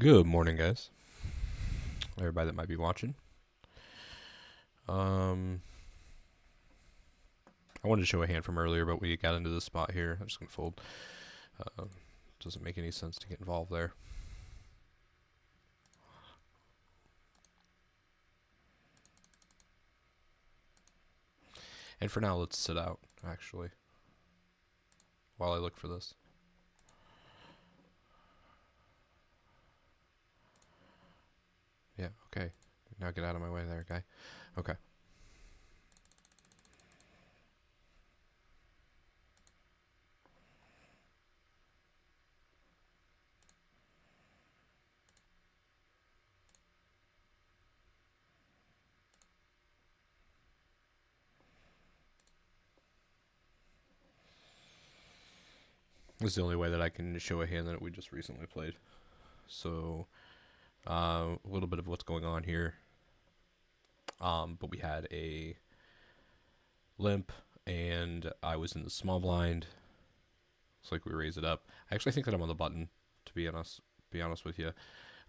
Good morning, guys. Everybody that might be watching. I wanted to show a hand from earlier, but we got into this spot here. I'm just going to fold. Uh, doesn't make any sense to get involved there. And for now, let's sit out, actually, while I look for this. Yeah, okay. Now get out of my way there, guy. Okay. This is the only way that I can show a hand that we just recently played. So, a little bit of what's going on here. But we had a limp, and I was in the small blind. Looks like we raise it up. I actually think that I'm on the button, to be honest with you.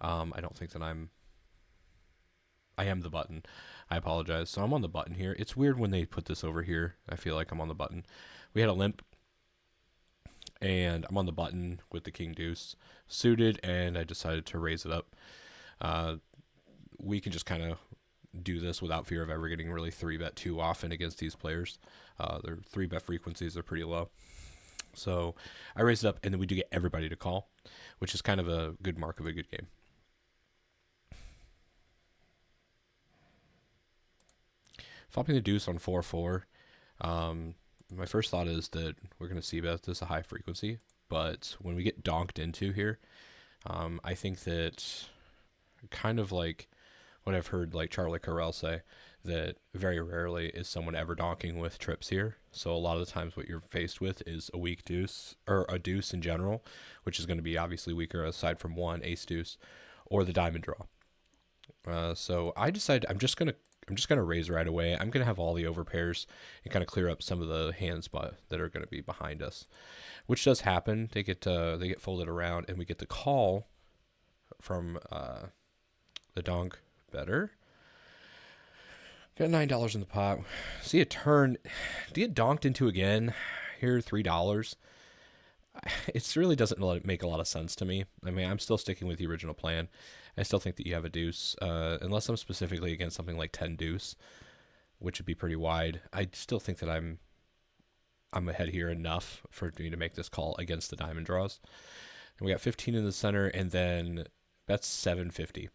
I don't think that I am the button. I apologize. So I'm on the button here. It's weird when they put this over here. I feel like I'm on the button. We had a limp, and I'm on the button with the king deuce suited, and I decided to raise it up. We can just kind of do this without fear of ever getting really 3-bet too often against these players. Their 3-bet frequencies are pretty low. So I raise it up, and then we do get everybody to call, which is kind of a good mark of a good game. Flopping the deuce on 4-4. My first thought is that we're going to see bet this a high frequency, but when we get donked into here, I think that kind of like what I've heard like Charlie Carell say, that very rarely is someone ever donking with trips here. So a lot of the times what you're faced with is a weak deuce, or a deuce in general, which is going to be obviously weaker aside from one ace deuce, or the diamond draw. So I decided I'm just gonna raise right away. I'm gonna have all the overpairs and kind of clear up some of the hands that are gonna be behind us, which does happen. They get folded around, and we get the call from the donk better. Got $9 in the pot. See a turn. Do you get donked into again? Here, $3. It really doesn't make a lot of sense to me. I mean, I'm still sticking with the original plan. I still think that you have a deuce, unless I'm specifically against something like 10 deuce, which would be pretty wide. I still think that I'm ahead here enough for me to make this call against the diamond draws. And we got 15 in the center, and then that's 750.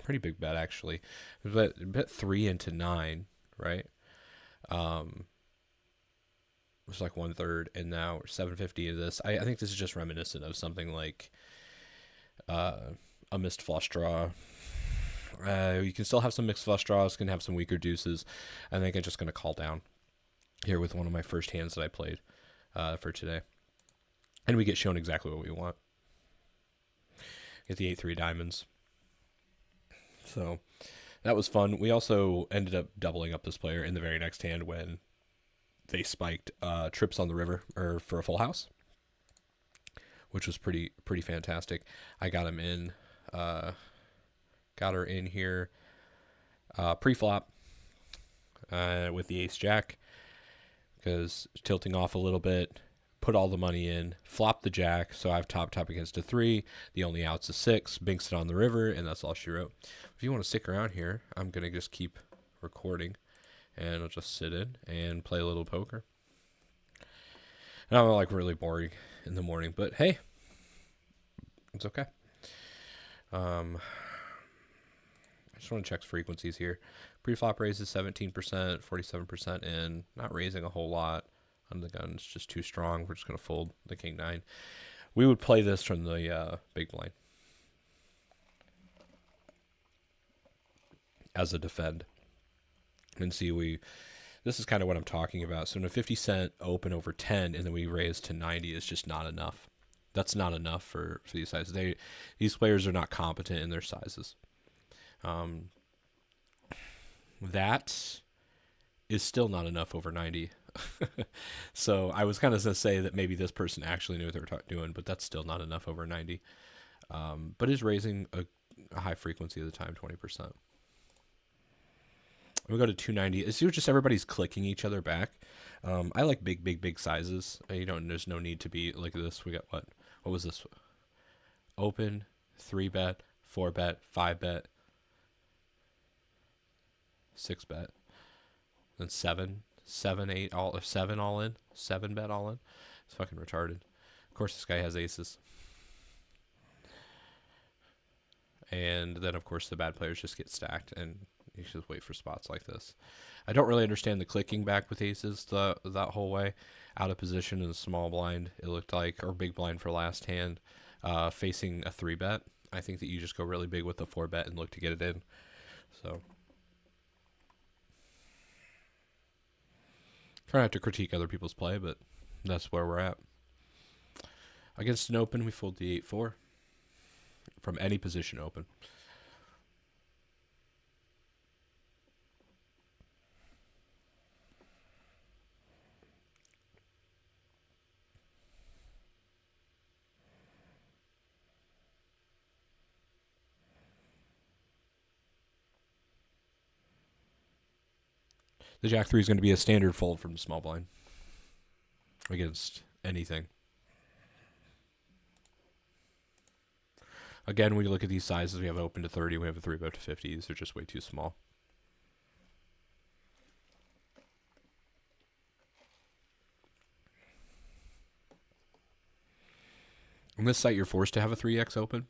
Pretty big bet, actually. Bet 3 into 9, right? It's like 1/3, and now we're 750 into this. I think this is just reminiscent of something like a missed flush draw. You can still have some mixed flush draws, can have some weaker deuces. I think I'm just going to call down here with one of my first hands that I played for today. And we get shown exactly what we want. Get the 8-3 diamonds. So that was fun. We also ended up doubling up this player in the very next hand when they spiked trips on the river or for a full house, which was pretty fantastic. I got him in, got her in here pre-flop with the ace jack, because tilting off a little bit, put all the money in, flop the jack, so I have top against a 3. The only out's a 6, binks it on the river, and that's all she wrote. If you want to stick around here, I'm going to just keep recording, and I'll just sit in and play a little poker. And I'm like really boring in the morning, but hey, it's okay. I just want to check frequencies here. Pre-flop raises 17%, 47% in, not raising a whole lot. On the gun, it's just too strong. We're just going to fold the king 9. We would play this from the big blind as a defend. And see, this is kind of what I'm talking about. So in a 50-cent open over 10, and then we raise to 90 is just not enough. That's not enough for these sizes. These players are not competent in their sizes. That is still not enough over 90. So I was kind of going to say that maybe this person actually knew what they were doing, but that's still not enough over 90. but is raising a high frequency of the time, 20%. We go to 290. It's just everybody's clicking each other back. I like big sizes. There's no need to be like this. We got what? What was this? Open, 3-bet, 4-bet, 5-bet, 6-bet, then 7, 8, all 7 all in, 7-bet all in. It's fucking retarded. Of course, this guy has aces. And then, of course, the bad players just get stacked, and you just wait for spots like this. I don't really understand the clicking back with aces that whole way. Out of position in the small blind, it looked like, or big blind for last hand, facing a 3-bet. I think that you just go really big with the 4-bet and look to get it in. So, try not to critique other people's play, but that's where we're at. Against an open, we fold the 8-4 from any position open. The Jack 3 is going to be a standard fold from the small blind against anything. Again, when you look at these sizes, we have open to 30, we have a 3-bet to 50. These are just way too small. On this site, you're forced to have a 3x open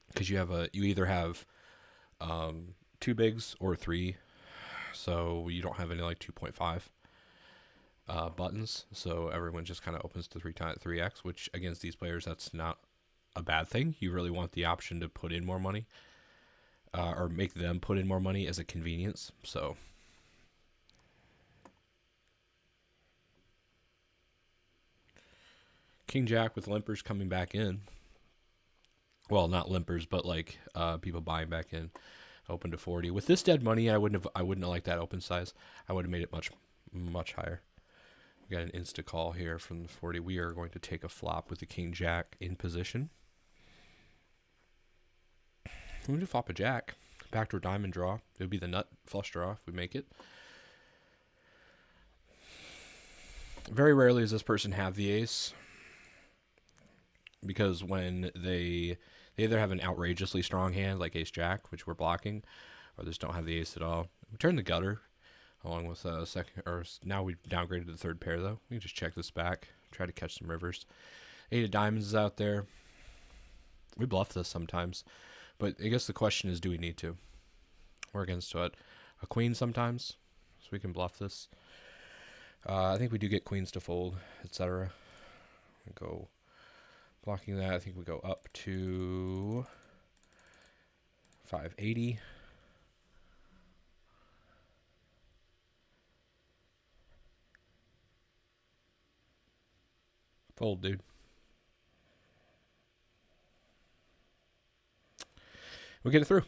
because you either have 2 bigs or 3, so you don't have any like 2.5 buttons. So everyone just kind of opens to 3x, which against these players, that's not a bad thing. You really want the option to put in more money, or make them put in more money as a convenience. So King Jack with limpers coming back in. Well, not limpers, but like people buying back in. Open to 40. With this dead money, I wouldn't have liked that open size. I would have made it much higher. We got an insta call here from the 40. We are going to take a flop with the King Jack in position. We would flop a jack. Backdoor diamond draw. It would be the nut flush draw if we make it. Very rarely does this person have the ace, because when they either have an outrageously strong hand like ace jack, which we're blocking, or they just don't have the ace at all. We turn the gutter along with a second, or now we downgraded to the third pair though. We can just check this back, try to catch some rivers. 8 of diamonds is out there. We bluff this sometimes, but I guess the question is, do we need to? We're against what? A queen sometimes, so we can bluff this. I think we do get queens to fold, etc. Go blocking that. I think we go up to 580. Fold, dude. We'll get it through.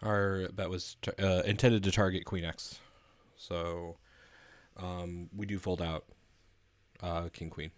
Our bet was intended to target Queen X. So we do fold out King Queen.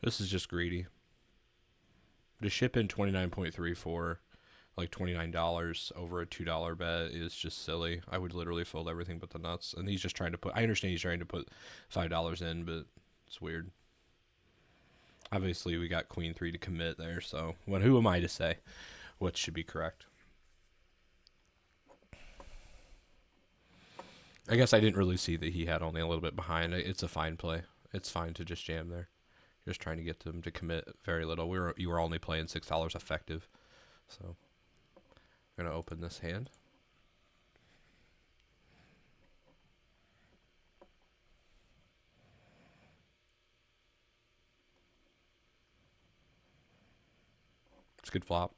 This is just greedy. To ship in 29.3 for like $29 over a $2 bet is just silly. I would literally fold everything but the nuts. And he's just trying to put, I understand he's trying to put $5 in, but it's weird. Obviously, we got Queen 3 to commit there, so who am I to say what should be correct? I guess I didn't really see that he had only a little bit behind. It's a fine play. It's fine to just jam there. Just trying to get them to commit very little. You were only playing $6 effective, so I'm gonna open this hand. It's a good flop.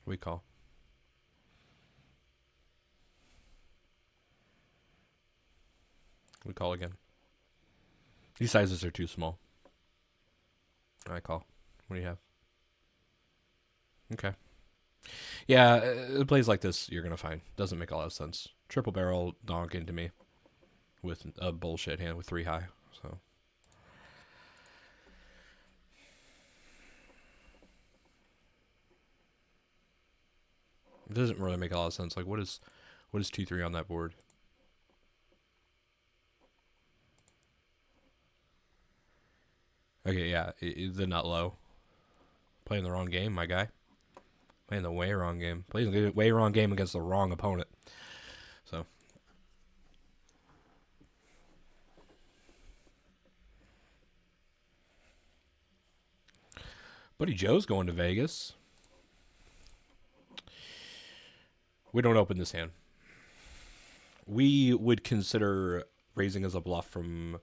We call. We call again. These sizes are too small. I call. What do you have? Okay. Yeah, plays like this you're gonna find doesn't make a lot of sense. Triple barrel donk into me with a bullshit hand with 3 high. So it doesn't really make a lot of sense. Like what is 2-3 on that board? Okay, yeah, the nut low. Playing the wrong game, my guy. Playing the way wrong game. Playing the way wrong game against the wrong opponent. So. Buddy Joe's going to Vegas. We don't open this hand. We would consider raising as a bluff from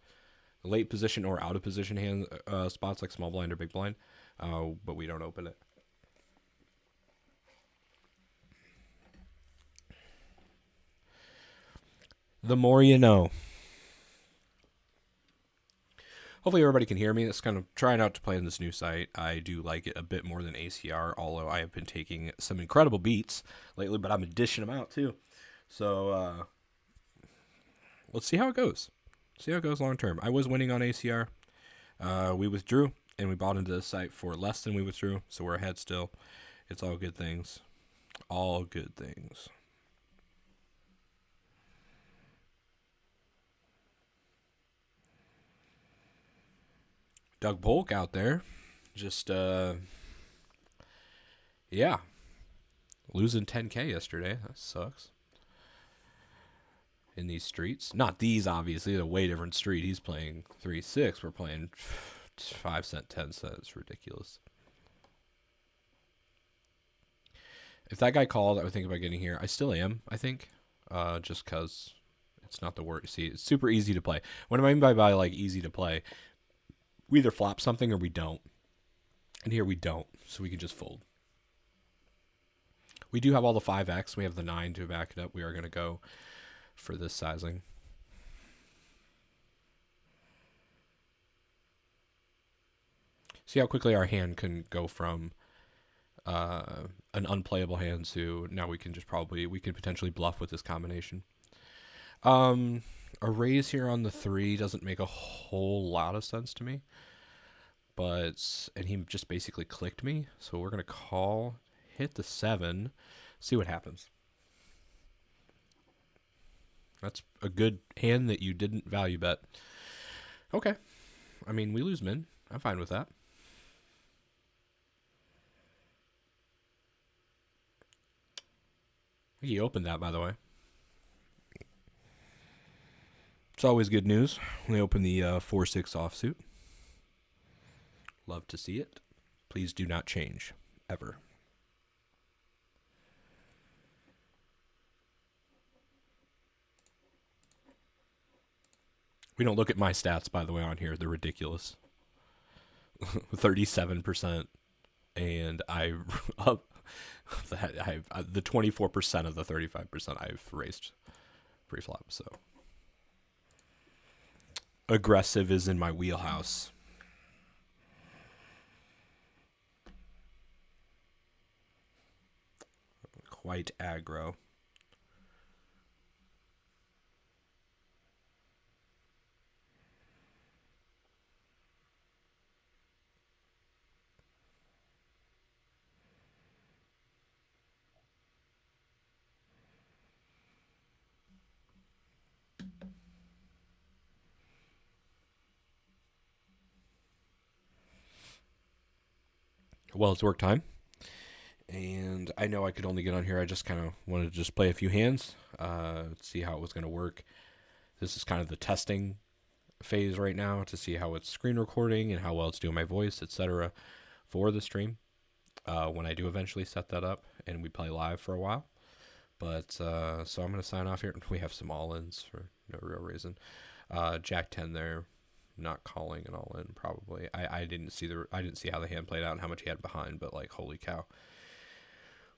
late position or out of position hand spots like small blind or big blind, but we don't open it. The more you know. Hopefully everybody can hear me. It's kind of trying out to play on this new site. I do like it a bit more than ACR, although I have been taking some incredible beats lately, but I'm dishing them out too. So let's see how it goes. See how it goes long term. I was winning on ACR. We withdrew, and we bought into the site for less than we withdrew, so we're ahead still. It's all good things. All good things. Doug Polk out there. Just, yeah. Losing 10K yesterday. That sucks. In these streets. Not these, obviously. A way different street. He's playing 3-6. We're playing 5 cent, 10 cents. It's ridiculous. If that guy called, I would think about getting here. I still am, I think. Just because it's not the word. See, it's super easy to play. What do I mean by like easy to play? We either flop something or we don't. And here we don't, so we can just fold. We do have all the 5x. We have the 9 to back it up. We are going to go for this sizing. See how quickly our hand can go from an unplayable hand to now we can potentially bluff with this combination. A raise here on the 3 doesn't make a whole lot of sense to me. And he just basically clicked me. So we're going to call, hit the 7, see what happens. That's a good hand that you didn't value bet. Okay. I mean, we lose min. I'm fine with that. He opened that, by the way. It's always good news when they open the 4-6 offsuit. Love to see it. Please do not change. Ever. We don't look at my stats, by the way, on here. They're ridiculous. 37%. And the 24% of the 35% I've raised pre-flop, so aggressive is in my wheelhouse. Quite aggro. Well, it's work time, and I know I could only get on here. I just kind of wanted to just play a few hands, see how it was going to work. This is kind of the testing phase right now to see how it's screen recording and how well it's doing my voice, etc. for the stream. When I do eventually set that up and we play live for a while. But so I'm going to sign off here. We have some all-ins for no real reason. Jack 10 there, not calling an all-in probably. I didn't see how the hand played out and how much he had behind, but like holy cow.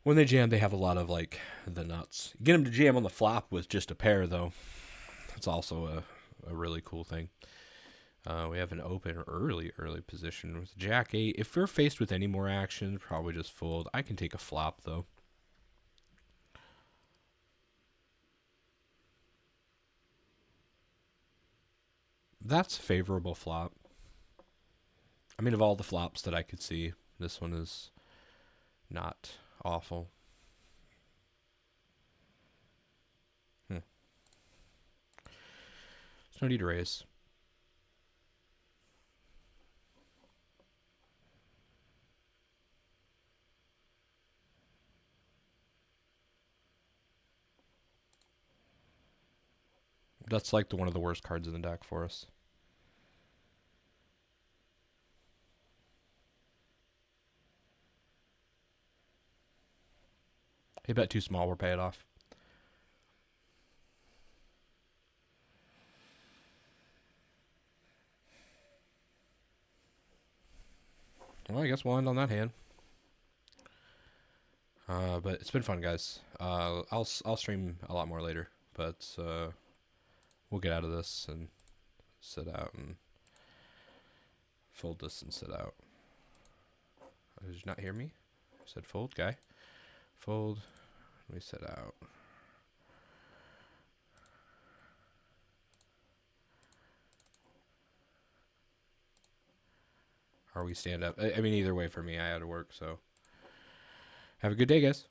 When they jam, they have a lot of like the nuts. Get them to jam on the flop with just a pair though. That's also a really cool thing. We have an open early position with Jack 8. If we're faced with any more action, probably just fold. I can take a flop though. That's favorable flop. I mean, of all the flops that I could see, this one is not awful. There's no need to raise. That's like one of the worst cards in the deck for us. He bet too small, we're pay it off. Well, I guess we'll end on that hand. But it's been fun, guys. I'll stream a lot more later, but we'll get out of this and sit out and fold this and sit out. Did you not hear me? I said fold, guy. Fold. Let me sit out. Or we stand up. I mean, either way for me, I had to work, so. Have a good day, guys.